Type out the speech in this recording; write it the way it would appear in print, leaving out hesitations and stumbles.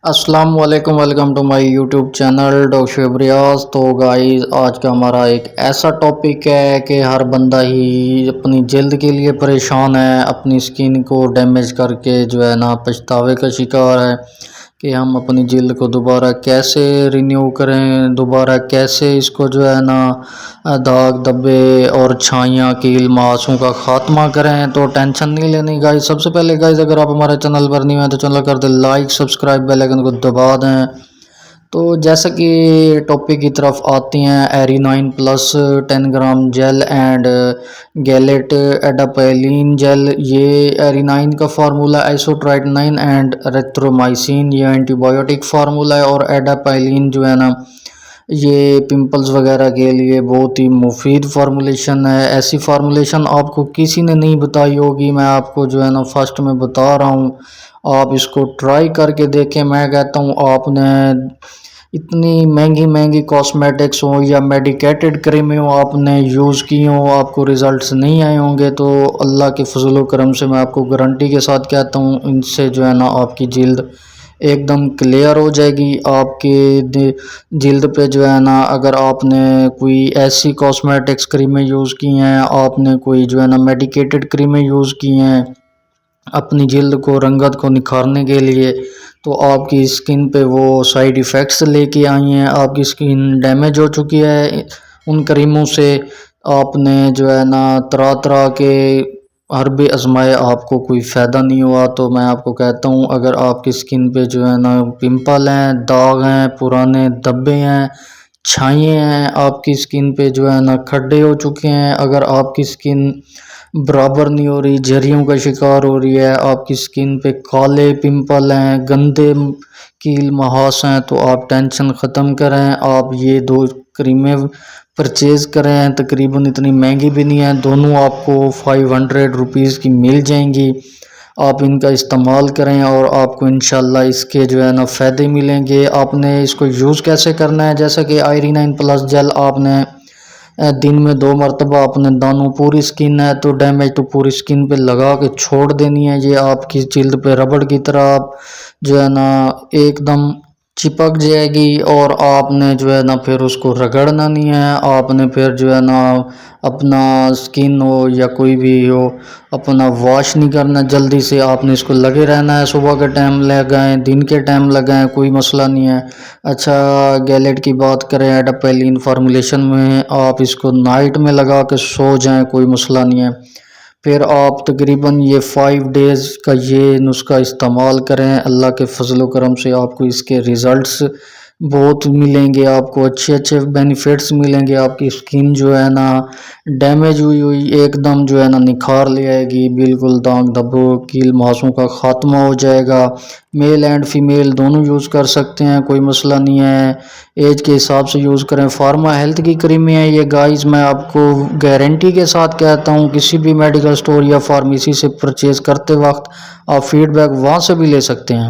السلام علیکم، welcome to my YouTube channel doctor Shoaib Riaz. تو گائز آج کا ہمارا ایک ایسا ٹاپک ہے کہ ہر بندہ ہی اپنی جلد کے لیے پریشان ہے، اپنی سکن کو ڈیمیج کر کے جو ہے نا پچھتاوے کا شکار ہے کہ ہم اپنی جلد کو دوبارہ کیسے رینیو کریں، دوبارہ کیسے اس کو جو ہے نا داغ دھبے اور چھائیاں کیل ماسوں کا خاتمہ کریں۔ تو ٹینشن نہیں لینی گائز۔ سب سے پہلے گائز اگر آپ ہمارے چینل پر نہیں ہیں تو چینل کر دیں لائک، سبسکرائب، بیل آئیکن کو دبا دیں۔ تو جیسا کہ ٹاپک کی طرف آتی ہیں، ایری9 پلس 10 گرام جیل اینڈ گیلیٹ ایڈاپائلین جیل، یہ ایری9 کا فارمولہ، آئسوٹرائٹنائن اینڈ ریتھرومائسین یہ اینٹی بایوٹک فارمولہ ہے، اور ایڈاپائلین جو ہے نا یہ پمپلز وغیرہ کے لیے بہت ہی مفید فارمولیشن ہے۔ ایسی فارمولیشن آپ کو کسی نے نہیں بتائی ہوگی، میں آپ کو جو ہے نا فرسٹ میں بتا رہا ہوں، آپ اس کو ٹرائی کر کے دیکھیں۔ میں کہتا ہوں آپ نے اتنی مہنگی مہنگی کاسمیٹکس ہوں یا میڈیکیٹڈ کریمیں ہوں آپ نے یوز کی ہوں، آپ کو ریزلٹس نہیں آئے ہوں گے، تو اللہ کے فضل و کرم سے میں آپ کو گارنٹی کے ساتھ کہتا ہوں ان سے جو ہے نا آپ کی جلد ایک دم کلیئر ہو جائے گی۔ آپ کے جلد پہ جو ہے نا اگر آپ نے کوئی ایسی کاسمیٹکس کریمیں یوز کی ہیں، آپ نے کوئی جو ہے نا میڈیکیٹڈ کریمیں یوز کی ہیں اپنی جلد کو رنگت کو نکھارنے کے لیے، تو آپ کی سکن پہ وہ سائیڈ ایفیکٹس لے کے آئی ہیں، آپ کی سکن ڈیمیج ہو چکی ہے ان کریموں سے۔ آپ نے جو ہے نا طرح طرح کے حربے آزمائے، آپ کو کوئی فائدہ نہیں ہوا۔ تو میں آپ کو کہتا ہوں اگر آپ کی سکن پہ جو ہے نا پمپل ہیں، داغ ہیں، پرانے دھبے ہیں، چھائیں ہیں، آپ کی سکن پہ جو ہے نا کھڈے ہو چکے ہیں، اگر آپ کی سکن برابر نہیں ہو رہی، جھریوں کا شکار ہو رہی ہے، آپ کی سکن پہ کالے پمپل ہیں، گندے کیل محاس ہیں، تو آپ ٹینشن ختم کریں، آپ یہ دو کریمیں پرچیز کریں۔ تقریباً اتنی مہنگی بھی نہیں ہیں، دونوں آپ کو 500 روپیز کی مل جائیں گی۔ آپ ان کا استعمال کریں اور آپ کو انشاءاللہ اس کے جو ہے نا فائدے ملیں گے۔ آپ نے اس کو یوز کیسے کرنا ہے، جیسا کہ ایری9 پلس جیل آپ نے دن میں 2 مرتبہ اپنے دانوں پوری سکن ہے تو ڈیمیج تو پوری سکن پہ لگا کے چھوڑ دینی ہے۔ یہ آپ کی جلد پہ ربڑ کی طرح جو ہے نا ایک دم چپک جائے گی، اور آپ نے جو ہے نا پھر اس کو رگڑنا نہیں ہے۔ آپ نے پھر جو ہے نا اپنا سکن ہو یا کوئی بھی ہو اپنا واش نہیں کرنا، جلدی سے آپ نے اس کو لگے رہنا ہے۔ صبح کے ٹائم لگائیں، دن کے ٹائم لگائیں، کوئی مسئلہ نہیں ہے۔ اچھا گیلیٹ کی بات کریں، ایڈاپائلین فارمولیشن میں آپ اس کو نائٹ میں لگا کے سو جائیں، کوئی مسئلہ نہیں ہے۔ پھر آپ تقریباً یہ 5 ڈیز کا یہ نسخہ استعمال کریں، اللہ کے فضل و کرم سے آپ کو اس کے ریزلٹس بہت ملیں گے، آپ کو اچھے اچھے بینیفٹس ملیں گے۔ آپ کی سکن جو ہے نا ڈیمیج ہوئی ایک دم جو ہے نا نکھار لے آئے گی، بالکل داغ دھبوں کیل محاسوں کا خاتمہ ہو جائے گا۔ میل اینڈ فیمیل دونوں یوز کر سکتے ہیں، کوئی مسئلہ نہیں ہے، ایج کے حساب سے یوز کریں۔ فارما ہیلتھ کی کریمیں ہیں یہ گائز، میں آپ کو گارنٹی کے ساتھ کہتا ہوں کسی بھی میڈیکل سٹور یا فارمیسی سے پرچیز کرتے وقت آپ فیڈ بیک وہاں سے بھی لے سکتے ہیں۔